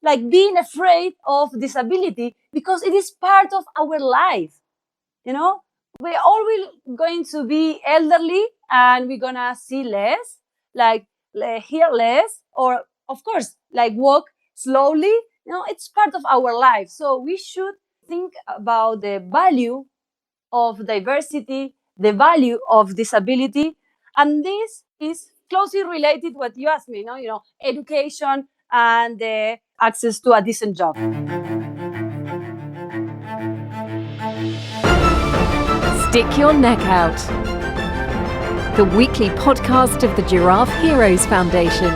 like being afraid of disability because it is part of our life. We're always going to be elderly and we're gonna see less, like hear less, or of course, like walk slowly. It's part of our life. So we should think about the value of diversity, the value of disability, and this is closely related what you asked me, education and the access to a decent job. Stick Your Neck Out, the weekly podcast of the Giraffe Heroes Foundation.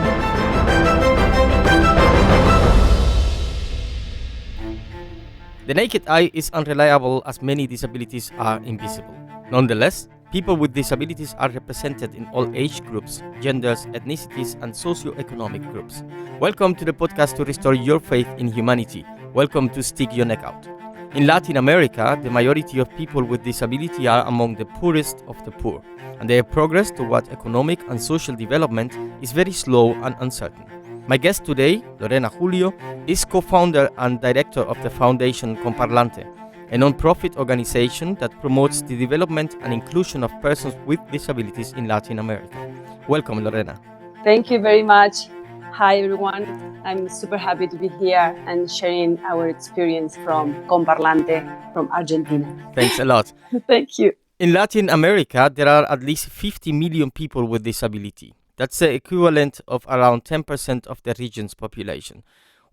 The naked eye is unreliable as many disabilities are invisible. Nonetheless, people with disabilities are represented in all age groups, genders, ethnicities, and socio-economic groups. Welcome to the podcast to restore your faith in humanity. Welcome to Stick Your Neck Out. In Latin America, the majority of people with disability are among the poorest of the poor, and their progress toward economic and social development is very slow and uncertain. My guest today, Lorena Julio, is co-founder and director of the Fundación Comparlante, a non-profit organization that promotes the development and inclusion of persons with disabilities in Latin America. Welcome, Lorena. Thank you very much. Hi, everyone. I'm super happy to be here and sharing our experience from Comparlante from Argentina. Thanks a lot. Thank you. In Latin America, there are at least 50 million people with disability. That's the equivalent of around 10% of the region's population.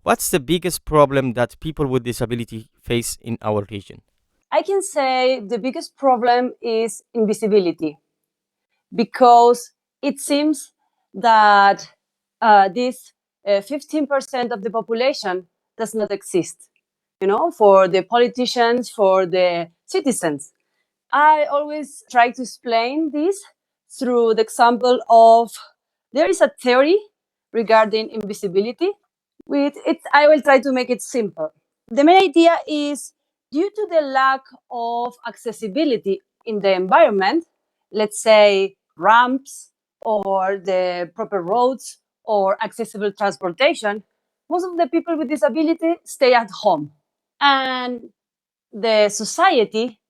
What's the biggest problem that people with disability face in our region? I can say the biggest problem is invisibility, because it seems that this 15% of the population does not exist, for the politicians, for the citizens. I always try to explain this through the example of there is a theory regarding invisibility. I will try to make it simple. The main idea is due to the lack of accessibility in the environment, let's say ramps or the proper roads or accessible transportation, most of the people with disability stay at home. And the society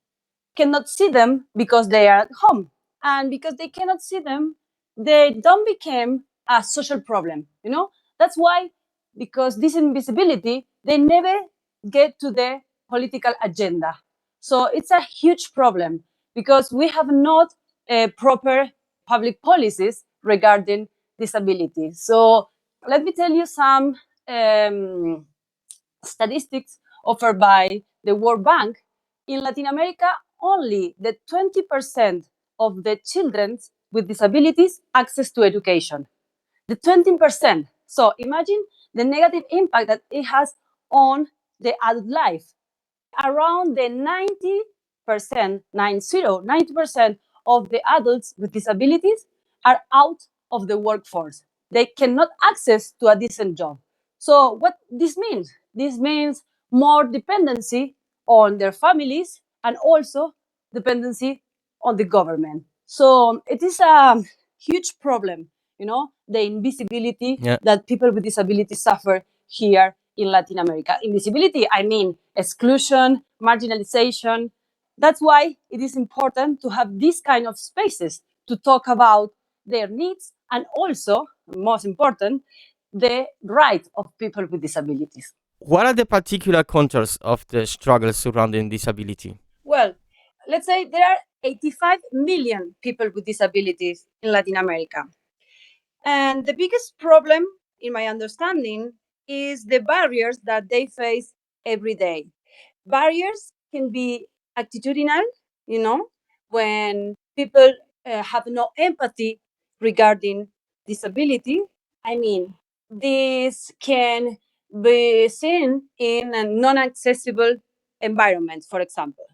cannot see them because they are at home. And because they cannot see them, they don't become a social problem. That's why, because this invisibility, they never get to the political agenda. So it's a huge problem because we have not proper public policies regarding disability. So let me tell you some statistics offered by the World Bank. In Latin America, only the 20% of the children with disabilities access to education. The 20%. So imagine the negative impact that it has on the adult life. Around the 90% of the adults with disabilities are out of the workforce. They cannot access to a decent job. So what this means? This means more dependency on their families and also dependency on the government. So it is a huge problem, the invisibility that people with disabilities suffer here in Latin America. Invisibility, I mean exclusion, marginalization. That's why it is important to have these kind of spaces to talk about their needs and also, most important, the right of people with disabilities. What are the particular contours of the struggles surrounding disability? Well, let's say there are 85 million people with disabilities in Latin America. And the biggest problem, in my understanding, is the barriers that they face every day. Barriers can be attitudinal, when people have no empathy regarding disability. I mean, this can be seen in a non-accessible environment, for example.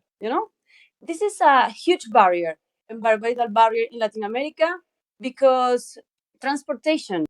This is a huge barrier, environmental barrier in Latin America, because transportation,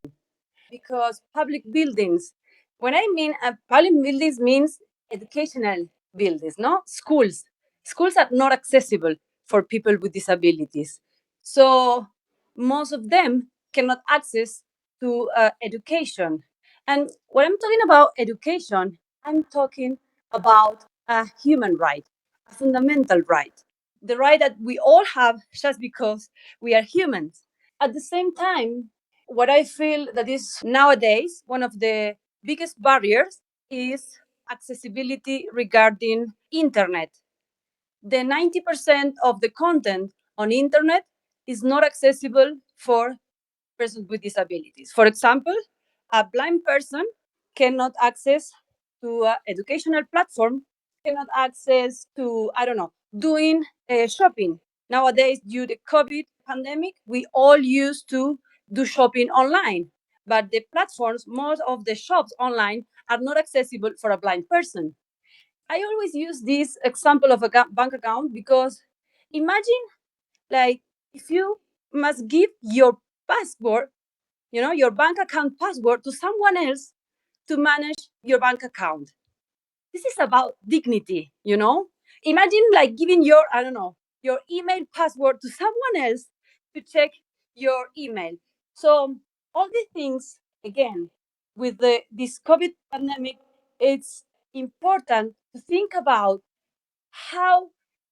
because public buildings. When I mean public buildings means educational buildings, no? Schools. Schools are not accessible for people with disabilities. So most of them cannot access to education. And when I'm talking about education, I'm talking about a human right, a fundamental right, the right that we all have just because we are humans. At the same time, what I feel that is nowadays one of the biggest barriers is accessibility regarding internet. The 90% of the content on internet is not accessible for persons with disabilities. For example, a blind person cannot access to an educational platform, cannot access to, I don't know, doing shopping. Nowadays, due to the COVID pandemic, we all used to do shopping online. But the platforms, most of the shops online are not accessible for a blind person. I always use this example of a bank account because imagine like if you must give your password, your bank account password to someone else to manage your bank account. This is about dignity. Imagine like giving your, I don't know, your email password to someone else to check your email. So all these things, again, with this COVID pandemic, it's important to think about how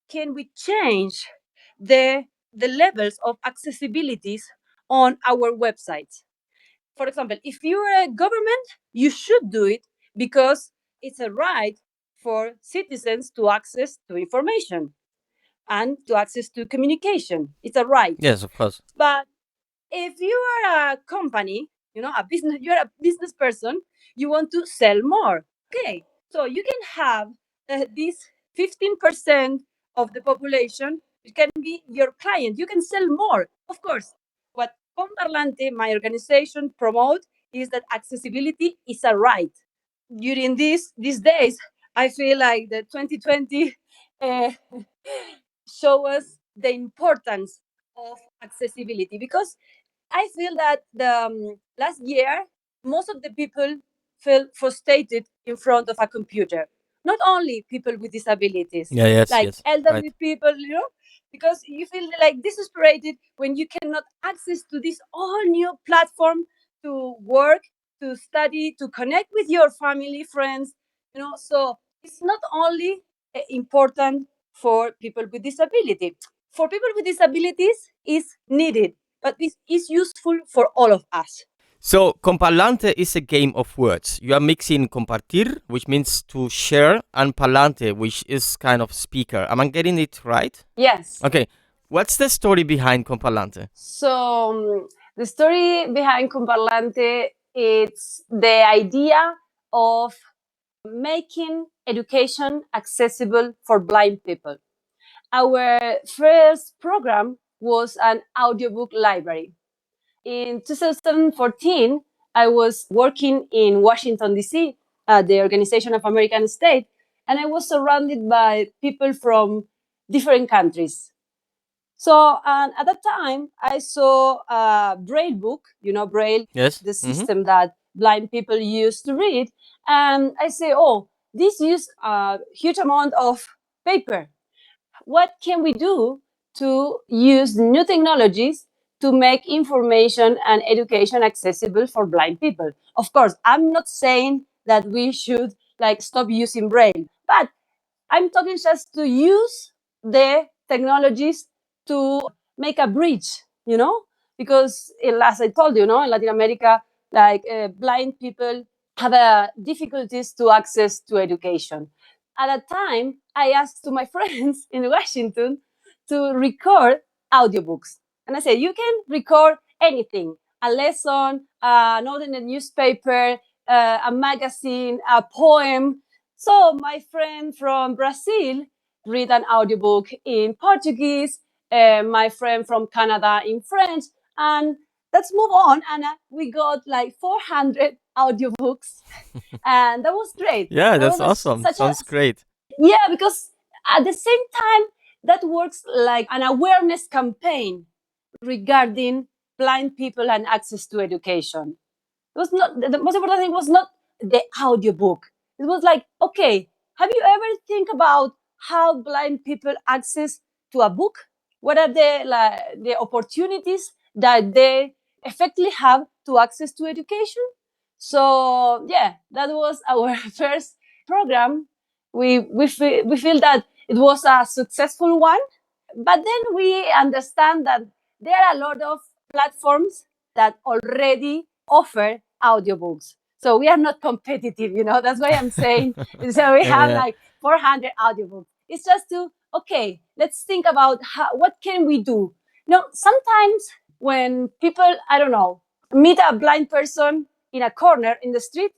can we change the the levels of accessibilities on our websites. For example, if you're a government, you should do it because it's a right for citizens to access to information and to access to communication. It's a right. Yes, of course. But if you are a company, a business, you're a business person, you want to sell more. Okay, so you can have this 15% of the population, it can be your client. You can sell more, of course. What Comparlante, my organization, promote is that accessibility is a right. During these days, I feel like the 2020 uh, show us the importance of accessibility because I feel that the last year, most of the people felt frustrated in front of a computer. Not only people with disabilities, Yeah, yes, like yes. Right. elderly people, because you feel like desesperated when you cannot access to this all new platform to work, to study, to connect with your family, friends. So it's not only important for people with disability. For people with disabilities, is needed but it is useful for all of us. So, comparlante is a game of words. You are mixing compartir, which means to share, and parlante, which is kind of speaker. Am I getting it right? Yes. Okay. What's the story behind comparlante? So the story behind Comparlante it's the idea of making education accessible for blind people. Our first program was an audiobook library. In 2014, I was working in Washington, D.C., at the Organization of American States, and I was surrounded by people from different countries. So at that time, I saw a Braille book, Braille, Yes. the system that blind people use to read. And I say, oh, this use a huge amount of paper. What can we do to use new technologies to make information and education accessible for blind people? Of course, I'm not saying that we should stop using Braille, but I'm talking just to use the technologies to make a bridge, because as I told you, in Latin America, blind people have difficulties to access to education. At that time, I asked to my friends in Washington to record audiobooks. And I said, you can record anything, a lesson, a note in a newspaper, a magazine, a poem. So my friend from Brazil read an audiobook in Portuguese, my friend from Canada in French, and let's move on. And we got like 400 audiobooks, and that was great. Yeah, That that's was awesome. such a Sounds great. yeah, because at the same time, that works like an awareness campaign regarding blind people and access to education. It was not the most important thing was not the audiobook. It was like, okay, have you ever think about how blind people access to a book? What are the opportunities that they effectively have to access to education? So yeah, that was our first program. We feel that it was a successful one, but then we understand that there are a lot of platforms that already offer audiobooks. So we are not competitive, That's why I'm saying. So we have Yeah. like 400 audiobooks. It's just to, okay, let's think about what can we do. Sometimes when people, I don't know, meet a blind person in a corner in the street,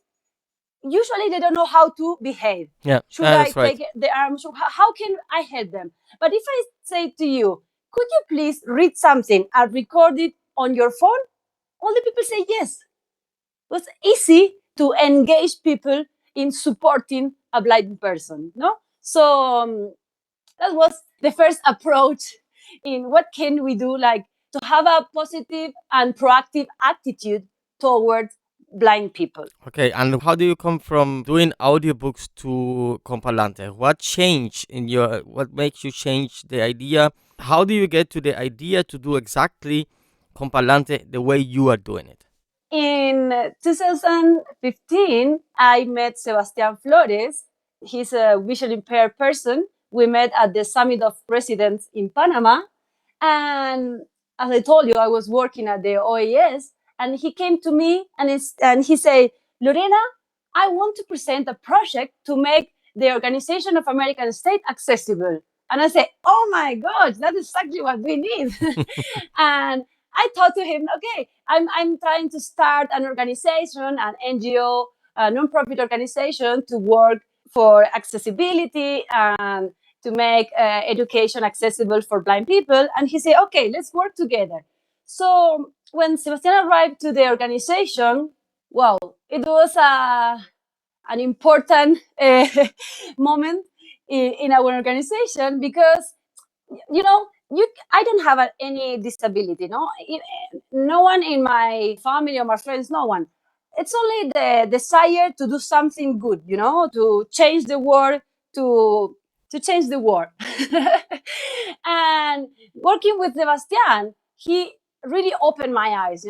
usually they don't know how to behave. Yeah, Should I that's right. take the arm? How can I help them? But if I say to you, could you please read something and record it on your phone? All the people say yes. It was easy to engage people in supporting a blind person, no? So that was the first approach in what can we do, like to have a positive and proactive attitude towards blind people. Okay, and how do you come from doing audiobooks to Comparlante? What changed what makes you change the idea? How do you get to the idea to do exactly Comparlante the way you are doing it? In 2015, I met Sebastián Flores. He's a visually impaired person. We met at the Summit of Residents in Panama. And as I told you, I was working at the OAS, and he came to me and he said, Lorena, I want to present a project to make the Organization of American States accessible. And I said, oh my gosh, that's exactly what we need. And I thought to him, okay, I'm trying to start an organization, an NGO, a nonprofit organization to work for accessibility and to make education accessible for blind people. And he said, okay, let's work together. So when Sebastian arrived to the organization, wow, it was an important moment in our organization because I don't have any disability. No one in my family or my friends, no one. It's only the desire to do something good, to change the world, to change the world. And working with Sebastian, he really opened my eyes,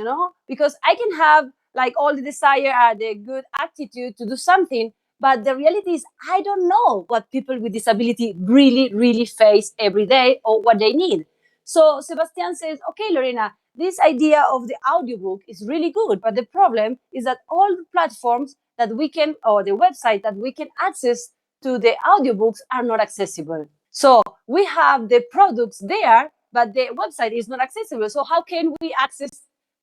because I can have like all the desire and the good attitude to do something, but the reality is, I don't know what people with disability really, really face every day or what they need. So Sebastian says, okay, Lorena, this idea of the audiobook is really good, but the problem is that all the platforms that we can, or the website that we can access to the audiobooks are not accessible. So we have the products there, but the website is not accessible. So how can we access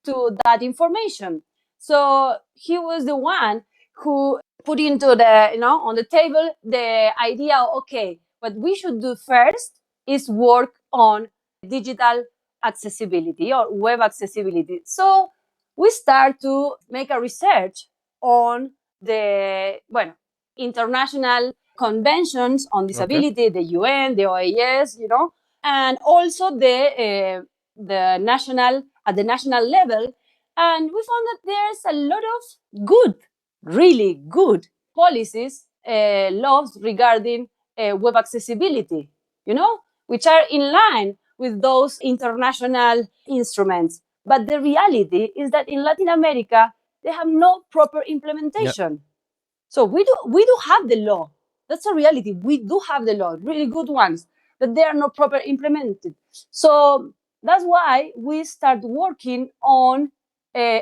to that information? So he was the one who put into on the table the idea, okay, what we should do first is work on digital accessibility or web accessibility. So we start to make a research on the international conventions on disability, the UN, the OAS, and also the national, at the national level. And we found that there's a lot of good, really good policies, laws regarding web accessibility, which are in line with those international instruments. But the reality is that in Latin America, they have no proper implementation. Yep. So we do have the law. That's a reality. We do have the law, really good ones, but they are not properly implemented. So that's why we start working on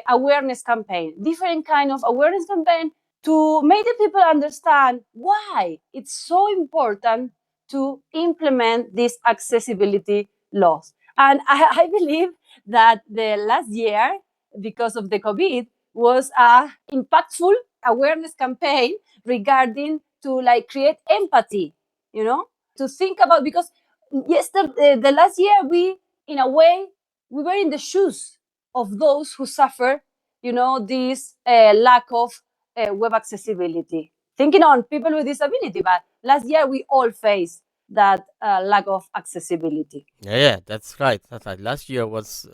awareness campaign, different kind of awareness campaign to make the people understand why it's so important to implement these accessibility laws. And I believe that the last year, because of the COVID, was a impactful awareness campaign regarding to create empathy, to think about, because the last year we, in a way, we were in the shoes of those who suffer, this lack of web accessibility. Thinking on people with disability, but last year we all faced that lack of accessibility. Yeah, that's right. That's right. Last year was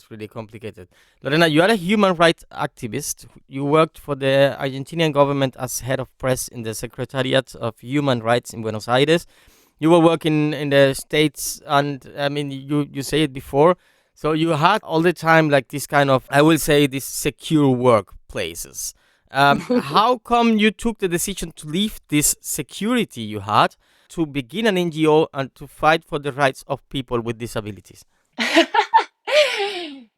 really complicated. Lorena, you are a human rights activist. You worked for the Argentinian government as head of press in the Secretariat of Human Rights in Buenos Aires. You were working in the States, and I mean, you say it before. So you had all the time like this kind of, I will say, these secure workplaces. How come you took the decision to leave this security you had to begin an NGO and to fight for the rights of people with disabilities?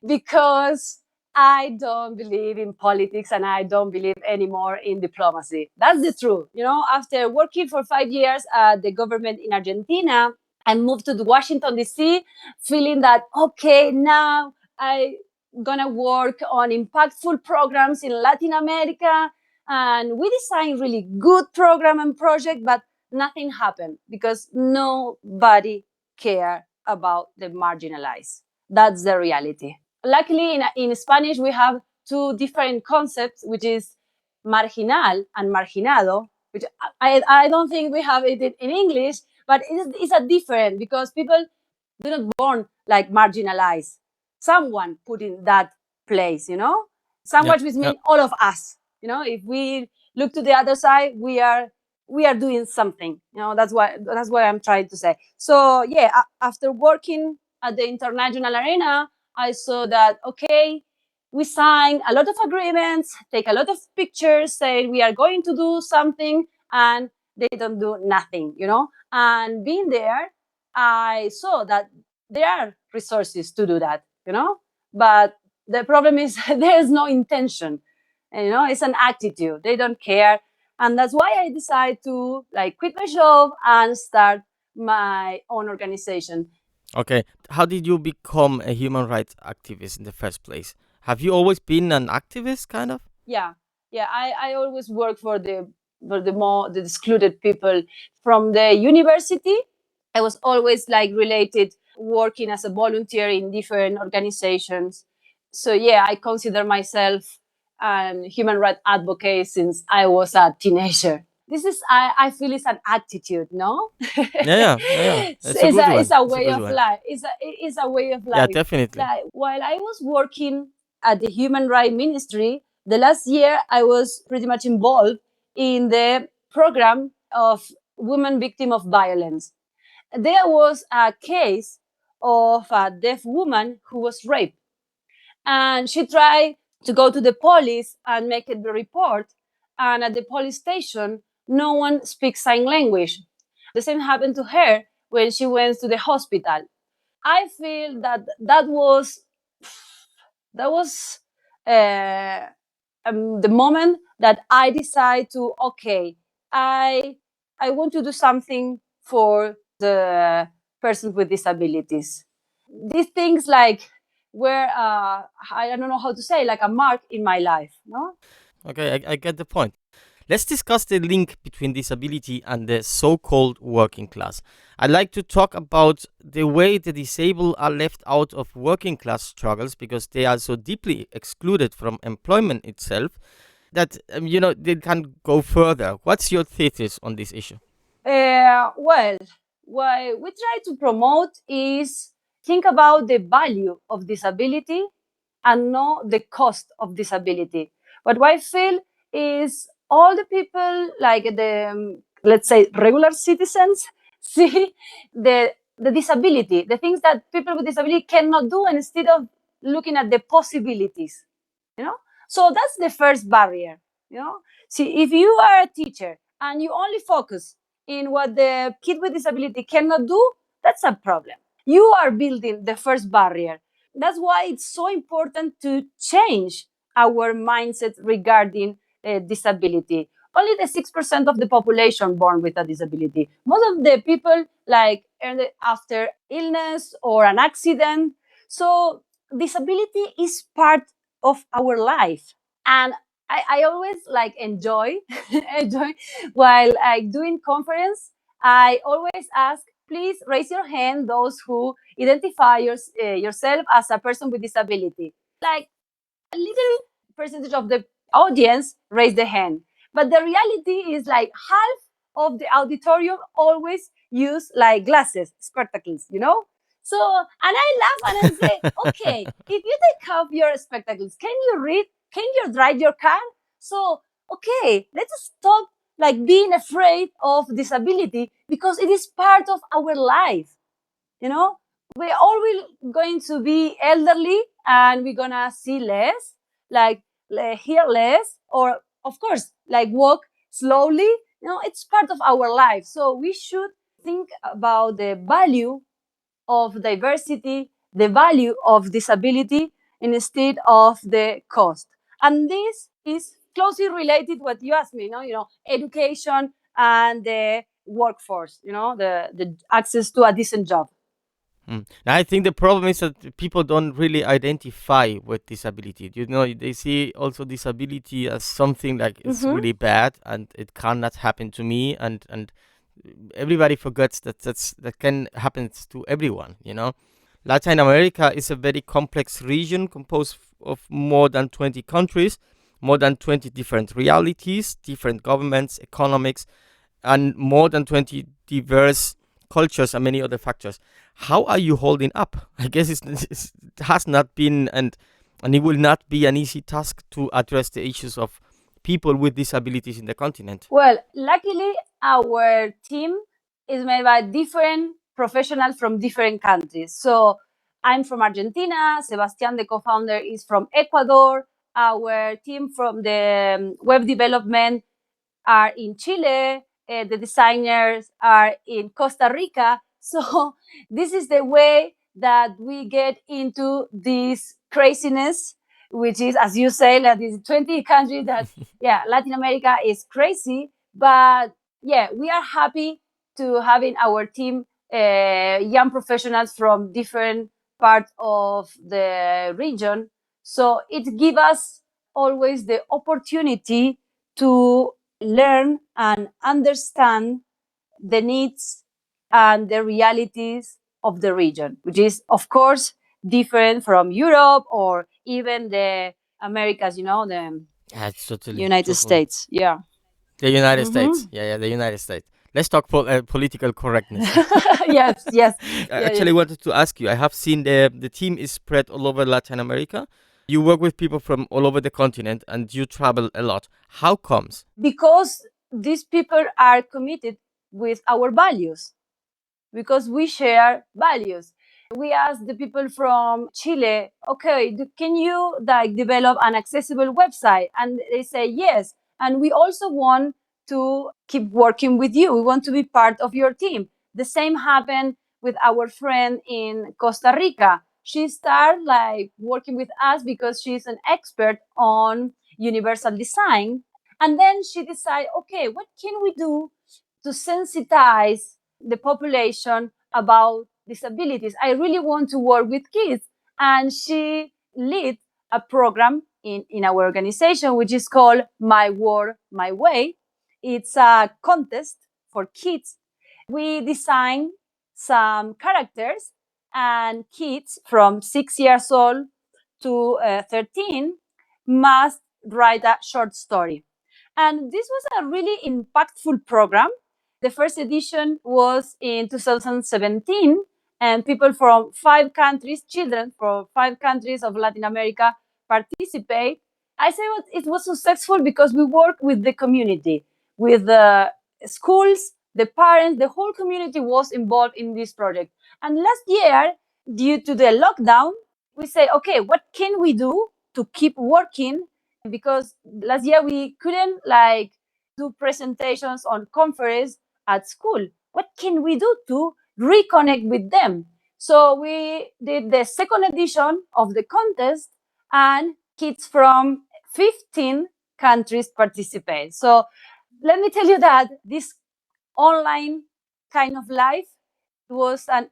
Because I don't believe in politics and I don't believe anymore in diplomacy. That's the truth. After working for 5 years at the government in Argentina, I moved to Washington, D.C., feeling that, okay, now I'm going to work on impactful programs in Latin America. And we designed really good program and project, but nothing happened because nobody cared about the marginalized. That's the reality. Luckily, in Spanish, we have two different concepts, which is marginal and marginado, which I don't think we have it in English, but it's a different because people do not born like marginalized. Someone put in that place, Yeah, Someone which means all of us. If we look to the other side, we are doing something. That's what I'm trying to say. So yeah, after working at the international arena, I saw that okay, we signed a lot of agreements, take a lot of pictures, say we are going to do something, and they don't do nothing. And being there, I saw that there are resources to do that, but the problem is there is no intention. And, it's an attitude. They don't care. And that's why I decided to quit my job and start my own organization. Okay. How did you become a human rights activist in the first place? Have you always been an activist, kind of? Yeah. I always work for the excluded people from the university. I was always related, working as a volunteer in different organizations. So yeah, I consider myself a human rights advocate since I was a teenager. This is, I feel, it's an attitude, no? Yeah. It's a good one. It's a It's a way good of one. life. It's a way of Yeah, life. definitely. While I was working at the Human Rights Ministry, the last year I was pretty much involved in the program of women victims of violence. There was a case of a deaf woman who was raped, and she tried to go to the police and make it the report. And at the police station, no one speaks sign language. The same happened to her when she went to the hospital. I feel that was the moment that I decide to, okay, I want to do something for the persons with disabilities. These things were I don't know how to say, like a mark in my life, no? Okay, I get the point. Let's discuss the link between disability and the so-called working class. I'd like to talk about the way the disabled are left out of working class struggles because they are so deeply excluded from employment itself that, they can't go further. What's your thesis on this issue? Well, what we try to promote is think about the value of disability and not the cost of disability. What I feel is all the people, like the let's say regular citizens, see the disability, the things that people with disability cannot do, and instead of looking at the possibilities, you know. So that's the first barrier, See, if you are a teacher and you only focus in what the kid with disability cannot do, that's a problem. You are building the first barrier. That's why it's so important to change our mindset regarding disability. Only the 6% of the population born with a disability. Most of the people earned it after illness or an accident. So disability is part of our life. And I always enjoy enjoy while doing conference. I always ask, please raise your hand those who identify yourself as a person with disability. Like a little percentage of the audience raise the hand, but the reality is half of the auditorium always use glasses, spectacles, So, and I laugh and I say, okay, if you take off your spectacles, can you read? Can you drive your car? So, okay, let's stop being afraid of disability because it is part of our life, we're all going to be elderly and we're gonna see less, hear less, or of course, like walk slowly. It's part of our life. So we should think about the value of diversity, the value of disability, instead of the cost. And this is closely related to what you asked me, education and the workforce, the access to a decent job. Now, I think the problem is that people don't really identify with disability. They see also disability as something like it's really bad and it cannot happen to me, and everybody forgets that can happen to everyone. Latin America is a very complex region composed of more than 20 countries, more than 20 different realities, different governments, economics, and more than 20 diverse cultures and many other factors. How are you holding up? I guess it has not been and it will not be an easy task to address the issues of people with disabilities in the continent. Well, luckily, our team is made by different professionals from different countries. So I'm from Argentina. Sebastian, the co-founder, is from Ecuador. Our team from the web development are in Chile. The designers are in Costa Rica. So this is the way that we get into this craziness, which is, as you say, like these 20 countries that, yeah, Latin America is crazy. But yeah, we are happy to have in our team young professionals from different parts of the region. So it gives us always the opportunity to learn and understand the needs and the realities of the region, which is, of course, different from Europe or even the Americas, the Yeah, it's United totally. States. Yeah. The United States. Yeah, the United States. Let's talk political correctness. Yes, yes. I actually wanted to ask you. I have seen the team is spread all over Latin America. You work with people from all over the continent and you travel a lot. How comes? Because these people are committed with our values, because we share values. We asked the people from Chile, okay, can you develop an accessible website? And they say yes. And we also want to keep working with you. We want to be part of your team. The same happened with our friend in Costa Rica. She started working with us because she's an expert on universal design. And then she decided, okay, what can we do to sensitize the population about disabilities? I really want to work with kids. And she led a program in our organization, which is called My World, My Way. It's a contest for kids. We design some characters, and kids from 6 years old to 13 must write a short story. And this was a really impactful program. The first edition was in 2017, and people from 5 countries, children from 5 countries of Latin America, participate. I say it was successful because we work with the community, with the schools, the parents, the whole community was involved in this project. And last year, due to the lockdown, we say, okay, what can we do to keep working? Because last year we couldn't do presentations on conference at school. What can we do to reconnect with them? So we did the second edition of the contest, and kids from 15 countries participate. So let me tell you that this online kind of life was a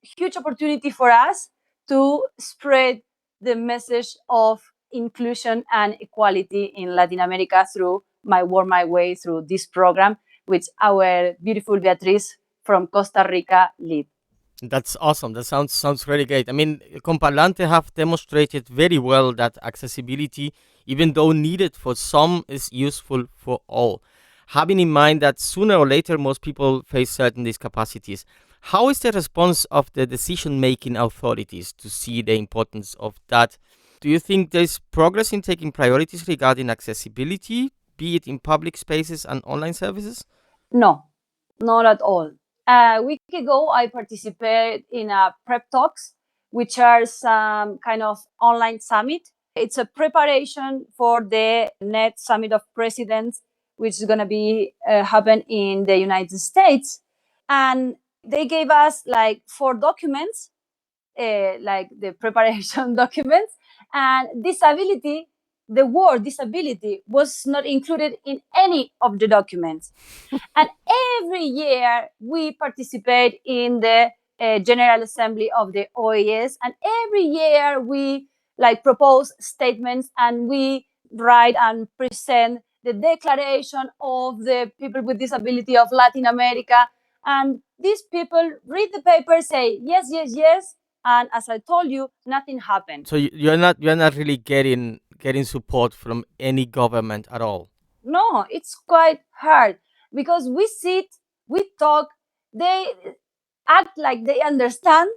huge opportunity for us to spread the message of inclusion and equality in Latin America through My World, My Way, through this program, which our beautiful Beatriz from Costa Rica lead. That's awesome. That sounds really great. I mean, Comparlante have demonstrated very well that accessibility, even though needed for some, is useful for all. Having in mind that sooner or later most people face certain discapacities, how is the response of the decision-making authorities to see the importance of that? Do you think there's progress in taking priorities regarding accessibility, be it in public spaces and online services? No, not at all. A week ago, I participated in a prep talks, which are some kind of online summit It's a preparation for the next summit of presidents, which is going to be happen in the United States. And they gave us like 4 documents, like the preparation documents, and disability, the word disability was not included in any of the documents. And every year we participate in the General Assembly of the OAS, and every year we like propose statements and we write and present the declaration of the people with disability of Latin America. And these people read the paper, say yes, yes, yes, and as I told you, nothing happened. So you're not really getting support from any government at all. No, it's quite hard because we sit, we talk, they act like they understand,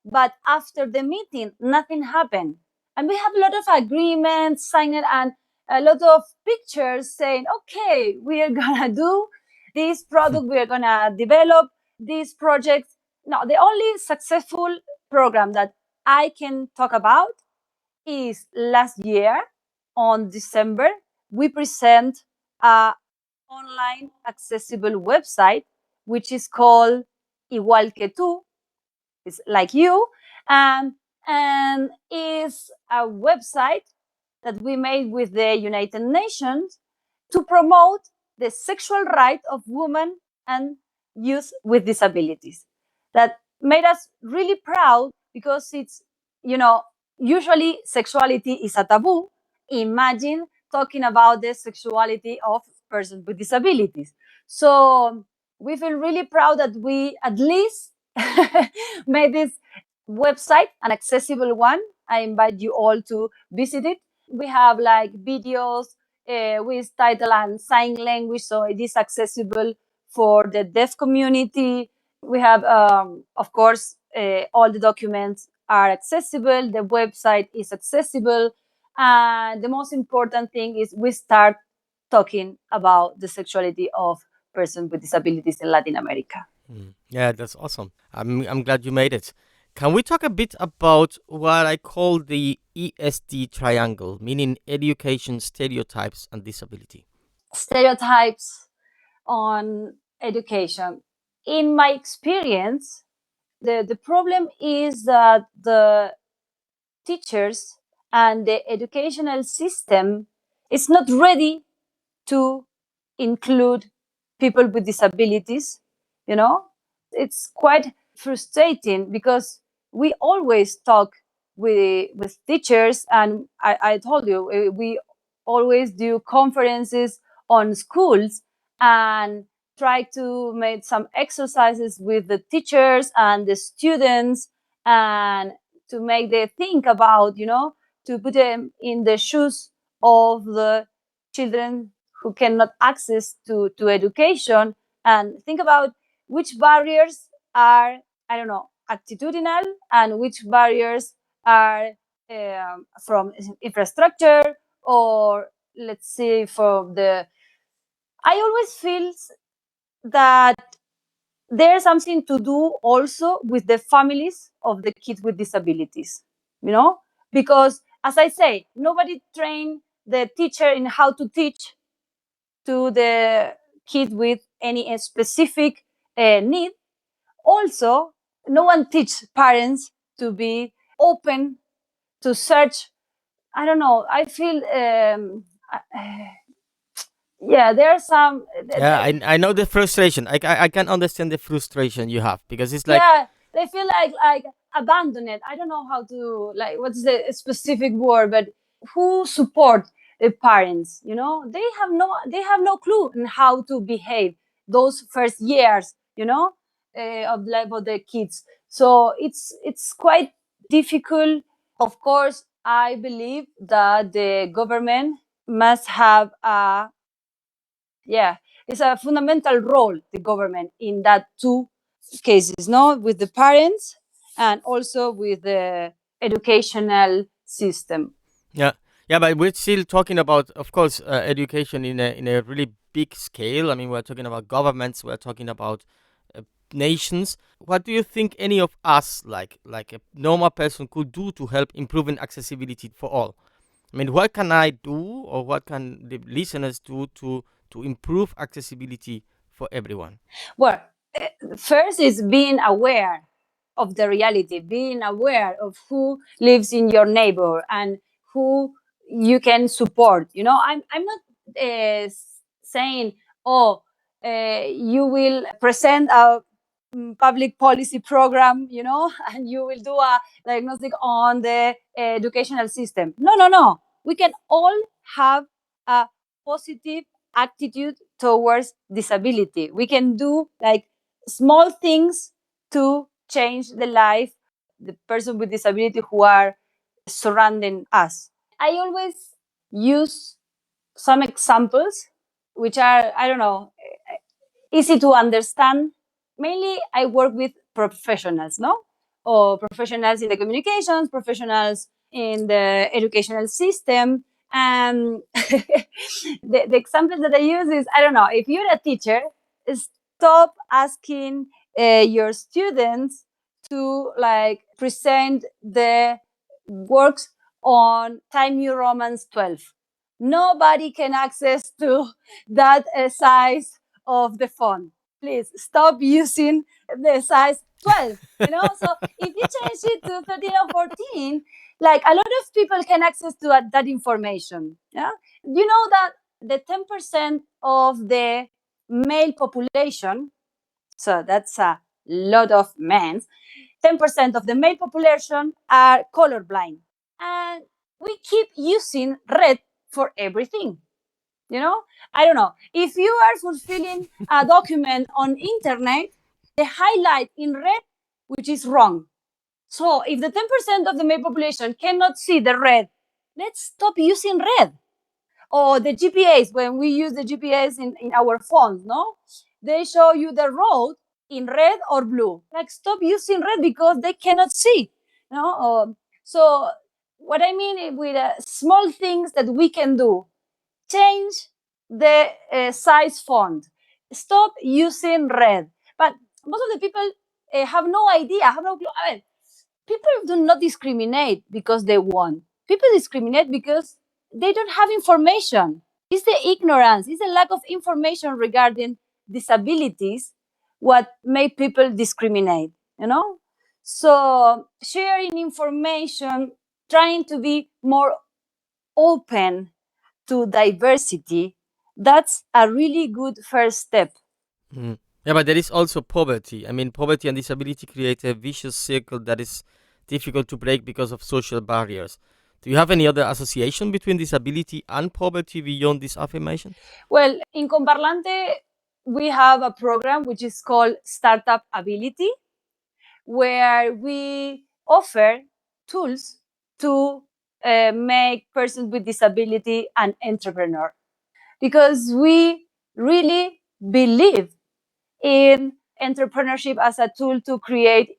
but after the meeting, nothing happened. And we have a lot of agreements signed and a lot of pictures saying, okay, we are gonna do this product, we are gonna develop these projects. No, the only successful program that I can talk about is last year on December, we present a online accessible website, which is called Igual que tú, it's like you, and is a website that we made with the United Nations to promote the sexual right of women and youth with disabilities. That made us really proud because it's, usually sexuality is a taboo. Imagine talking about the sexuality of persons with disabilities. So we feel really proud that we at least made this website an accessible one. I invite you all to visit it. We have like videos with title and sign language, so it is accessible for the deaf community. We have, of course, all the documents are accessible. The website is accessible. And the most important thing is we start talking about the sexuality of persons with disabilities in Latin America. Yeah, that's awesome. I'm glad you made it. Can we talk a bit about what I call the ESD triangle, meaning education, stereotypes, and disability? Stereotypes on education. In my experience, the problem is that the teachers and the educational system is not ready to include people with disabilities. It's quite frustrating because we always talk with teachers, and I told you we always do conferences on schools and try to make some exercises with the teachers and the students, and to make them think about, to put them in the shoes of the children who cannot access to education, and think about which barriers are, I don't know, attitudinal, and which barriers are from infrastructure, or let's say from the. I always feel that there's something to do also with the families of the kids with disabilities, because as I say, nobody trained the teacher in how to teach to the kid with any specific need. Also, no one teach parents to be open to search. I don't know. I feel yeah, there are some. Yeah, I know the frustration. I can understand the frustration you have because it's like, Yeah, they feel like abandoned. I don't know how to, like, what's the specific word, but who support the parents? They have no clue on how to behave those first years. Of life of the kids. So it's quite difficult. Of course, I believe that the government must have it's a fundamental role, the government, in that two cases, no, with the parents and also with the educational system. yeah, yeah, but we're still talking about, of course, education in a really big scale. I mean, we're talking about governments, we're talking about nations. What do you think any of us, like a normal person, could do to help improving accessibility for all? I mean, what can I do, or what can the listeners do to improve accessibility for everyone? Well, first is being aware of the reality, being aware of who lives in your neighbor and who you can support. I'm not saying, oh, you will present a public policy program, and you will do a diagnostic on the educational system. No, no, no. We can all have a positive attitude towards disability. We can do like small things to change the life the person with disability who are surrounding us. I always use some examples which are, I don't know, easy to understand. Mainly I work with professionals, no? Or professionals in the communications, professionals in the educational system. And the example that I use is, I don't know, if you're a teacher, stop asking your students to like present the works on Time New Romans 12. Nobody can access to that size of the font. Please stop using the size 12. So if you change it to 13 or 14, like a lot of people can access to that information. Yeah, you know that the 10% of the male population, so that's a lot of men, 10% of the male population are colorblind, and we keep using red for everything. I don't know, if you are fulfilling a document on internet, the highlight in red, which is wrong. So if the 10% of the male population cannot see the red, let's stop using red. Or the GPS, when we use the GPS in our phones, no, they show you the road in red or blue. Like, stop using red because they cannot see. So what I mean with small things that we can do: change the size font, stop using red. But most of the people have no idea, have no clue. I mean, people do not discriminate because they want. People discriminate because they don't have information. It's the ignorance, it's the lack of information regarding disabilities what make people discriminate. So sharing information, trying to be more open to diversity, that's a really good first step. Mm. Yeah, but there is also poverty. I mean, poverty and disability create a vicious circle that is difficult to break because of social barriers. Do you have any other association between disability and poverty beyond this affirmation? Well, in Comparlante, we have a program which is called Startup Ability, where we offer tools to make persons with disability an entrepreneur, because we really believe in entrepreneurship as a tool to create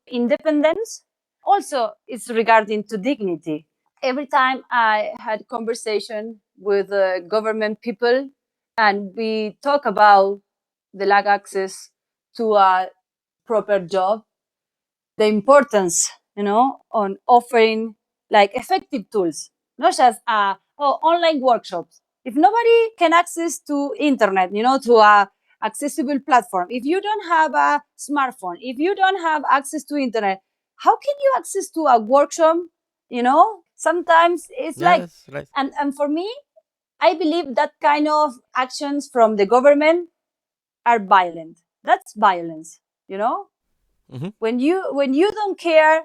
independence. Also, it's regarding to dignity. Every time I had conversation with government people and we talk about the lack access to a proper job, the importance, on offering like effective tools, not just online workshops. If nobody can access to internet, to a accessible platform, if you don't have a smartphone, if you don't have access to internet, how can you access to a workshop? Sometimes it's like, Yes, right. and for me, I believe that kind of actions from the government are violent. That's violence, Mm-hmm. when you don't care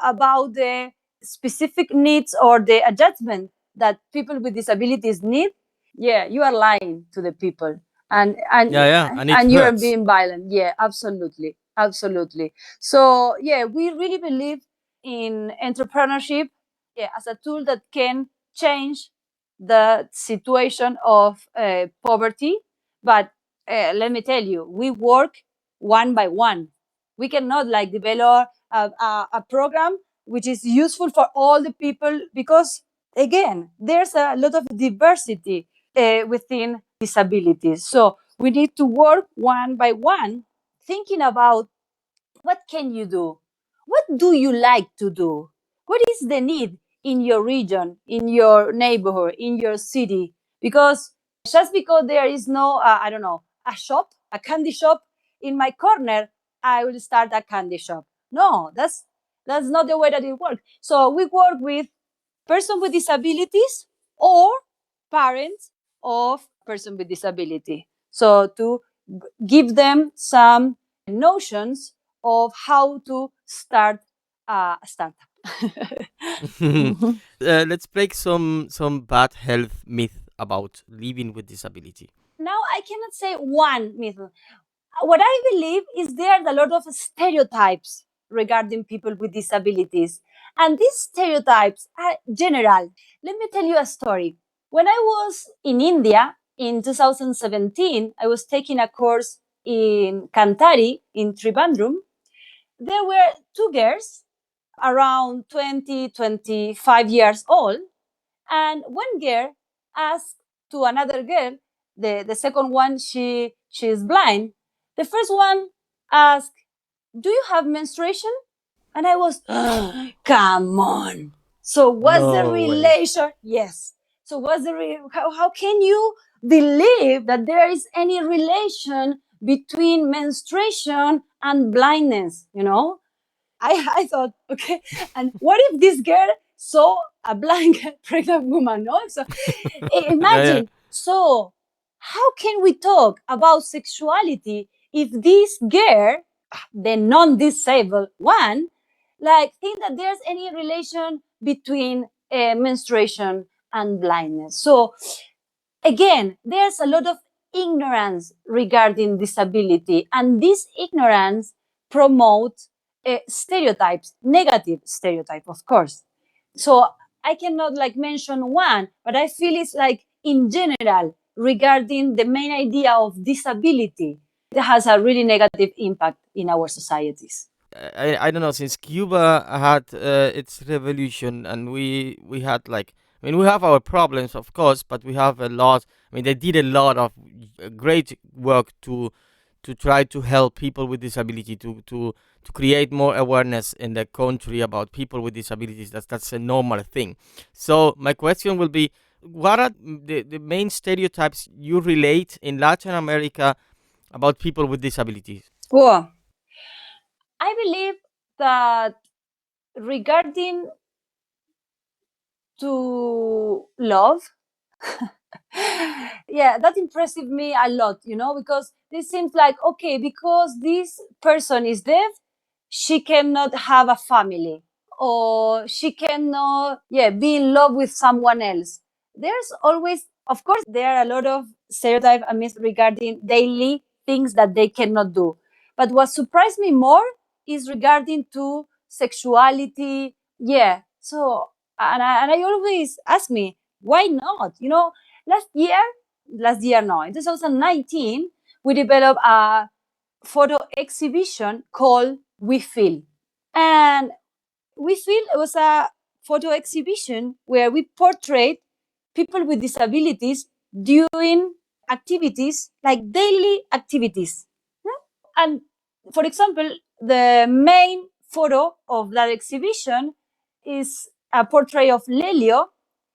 about the specific needs or the adjustment that people with disabilities need. Yeah, you are lying to the people, and and Yeah, yeah, and it and you are hurts. being violent. Yeah, absolutely, absolutely. So yeah, we really believe in entrepreneurship, yeah, as a tool that can change the situation of poverty. But let me tell you, we work one by one. We cannot like develop a program which is useful for all the people, because again, there's a lot of diversity within disabilities. So we need to work one by one, thinking about what can you do, what do you like to do, what is the need in your region, in your neighborhood, in your city. Because just because there is no, I don't know, a candy shop in my corner, I will start a candy shop. No, that's not the way that it works. So we work with persons with disabilities or parents of person with disability. So to give them some notions of how to start a startup. Let's break some bad health myth about living with disability. Now I cannot say one myth. What I believe is there are a lot of stereotypes regarding people with disabilities. And these stereotypes are general. Let me tell you a story. When I was in India in 2017, I was taking a course in Kantari in Trivandrum. There were two girls around 20, 25 years old. And one girl asked to another girl, the second one, she is blind. The first one asked, do you have menstruation? And I was, come on. So what's the No way. relation? Yes. So what's how can you believe that there is any relation between menstruation and blindness? I thought, okay, and what if this girl saw a blind pregnant woman? No, so Yeah. imagine. So how can we talk about sexuality if this girl, the non-disabled one, think that there's any relation between menstruation and blindness? So again, there's a lot of ignorance regarding disability, and this ignorance promotes stereotypes, negative stereotype, of course. So I cannot mention one, but I feel it's in general regarding the main idea of disability. It has a really negative impact in our societies. I don't know, since Cuba had its revolution, and we had we have our problems, of course, but we have a lot. They did a lot of great work to try to help people with disability, to create more awareness in the country about people with disabilities. That's a normal thing. So my question will be, what are the main stereotypes you relate in Latin America about people with disabilities? Well, I believe that regarding to love, yeah, that impressed me a lot, because this seems like, okay, because this person is deaf, she cannot have a family, or she cannot, be in love with someone else. There's always, of course, there are a lot of stereotypes and myths regarding daily things that they cannot do. But what surprised me more is regarding to sexuality. Yeah. So, and I always ask me, why not? Last year, no, in 2019, we developed a photo exhibition called We Feel. And We Feel was a photo exhibition where we portrayed people with disabilities doing activities like daily activities. And for example, the main photo of that exhibition is a portrait of Lelio.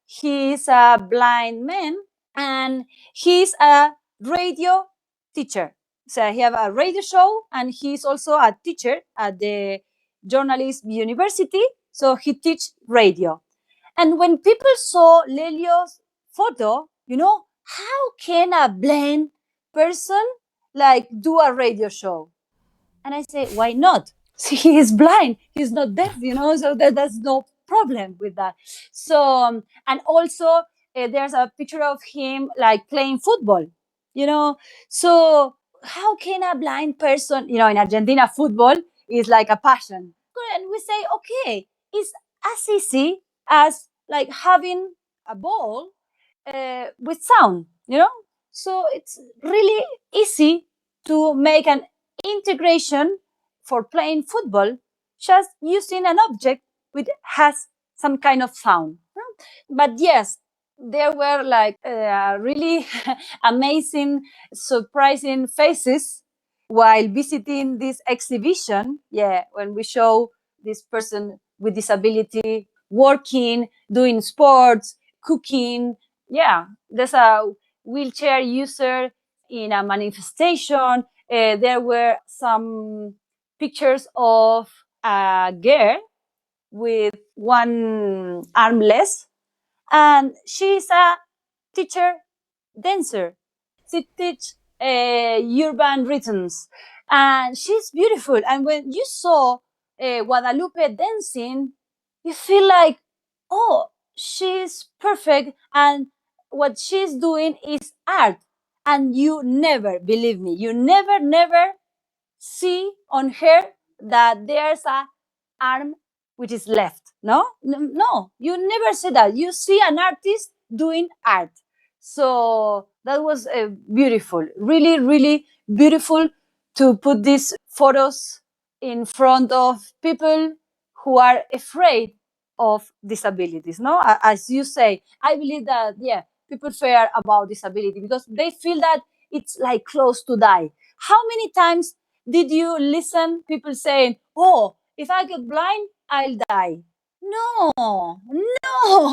He is a blind man and he's a radio teacher. So he have a radio show and he's also a teacher at the journalist university. So he teach radio. And when people saw Lelio's photo, how can a blind person do a radio show? And I say, why not? See, he is blind. He's not deaf, so there's no problem with that. So, and also there's a picture of him playing football, So how can a blind person, in Argentina, football is like a passion. And we say, okay, it's as easy as having a ball with sound, So it's really easy to make an integration for playing football just using an object which has some kind of sound. But yes, there were really amazing, surprising faces while visiting this exhibition. Yeah, when we show this person with disability working, doing sports, cooking. Yeah, there's a wheelchair user in a manifestation. There were some pictures of a girl with one arm less, and she's a teacher dancer. She teaches urban rhythms, and she's beautiful. And when you saw Guadalupe dancing, you feel like, oh, she's perfect, and what she's doing is art. And you never, believe me, you never see on her that there's a arm which is left. No, you never see that. You see an artist doing art. So that was beautiful, really beautiful to put these photos in front of people who are afraid of disabilities. No, as you say, I believe that people fear about disability because they feel that it's like close to die. How many times did you listen people saying, oh, if I get blind, I'll die? No,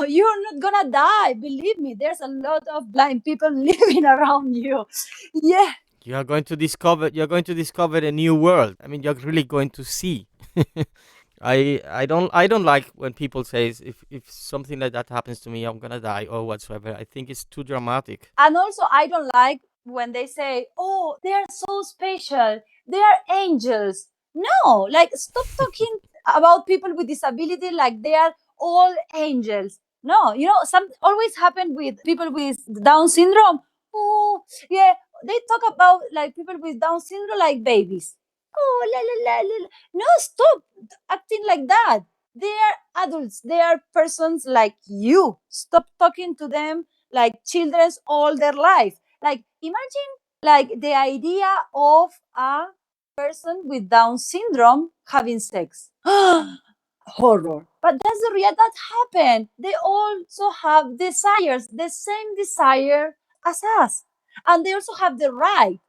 you're not gonna die. Believe me, there's a lot of blind people living around you. Yeah. You're going to discover a new world. I mean, you're really going to see. I don't like when people say if something like that happens to me, I'm gonna die or whatsoever. I think it's too dramatic. And also, I don't like when they say, oh, they are so special, they are angels. No, like, stop talking about people with disability like they are all angels. No, some always happen with people with Down syndrome. Oh, yeah, they talk about like people with Down syndrome like babies. Oh, la la la la. No, stop acting like that. They are adults. They are persons like you. Stop talking to them like children all their life. Like, imagine like the idea of a person with Down syndrome having sex. Horror. But that's the reality that happened. They also have desires, the same desire as us. And they also have the right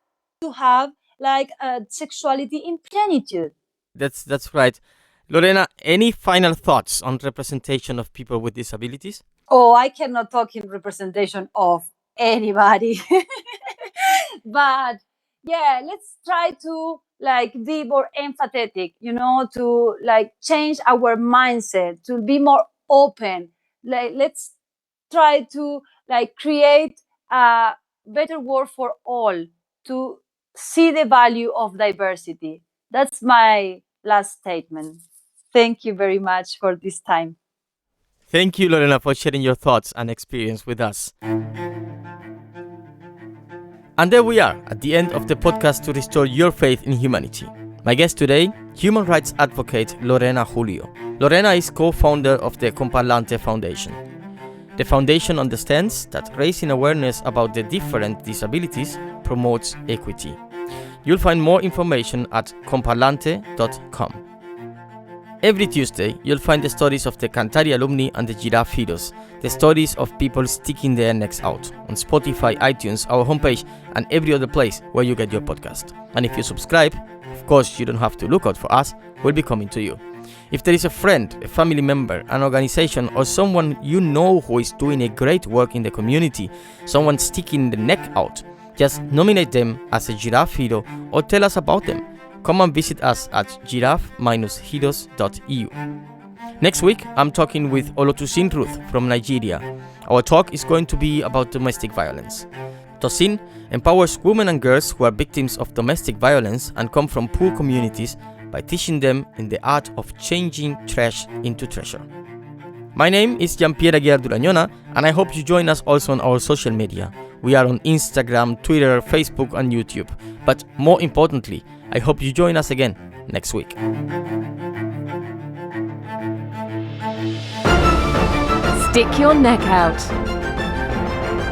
to have like sexuality in plenitude. That's right. Lorena, any final thoughts on representation of people with disabilities? Oh, I cannot talk in representation of anybody. But yeah, let's try to like be more empathetic, to like change our mindset, to be more open. Like, let's try to like create a better world for all, to see the value of diversity. That's my last statement. Thank you very much for this time. Thank you, Lorena, for sharing your thoughts and experience with us. And there we are, at the end of the podcast to restore your faith in humanity. My guest today, human rights advocate Lorena Julio. Lorena is co-founder of the Comparlante Foundation. The foundation understands that raising awareness about the different disabilities promotes equity. You'll find more information at comparlante.com. Every Tuesday, you'll find the stories of the Cantari alumni and the Giraffe heroes, the stories of people sticking their necks out, on Spotify, iTunes, our homepage, and every other place where you get your podcast. And if you subscribe, of course, you don't have to look out for us, we'll be coming to you. If there is a friend, a family member, an organization, or someone you know who is doing a great work in the community, someone sticking the neck out, just nominate them as a Giraffe hero or tell us about them. Come and visit us at giraffe-heroes.eu. Next week, I'm talking with Olotusin Ruth from Nigeria. Our talk is going to be about domestic violence. Tosin empowers women and girls who are victims of domestic violence and come from poor communities by teaching them in the art of changing trash into treasure. My name is Jean-Pierre Aguiar Durañona, and I hope you join us also on our social media. We are on Instagram, Twitter, Facebook, and YouTube. But more importantly, I hope you join us again next week. Stick Your Neck Out,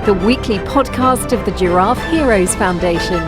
the weekly podcast of the Giraffe Heroes Foundation.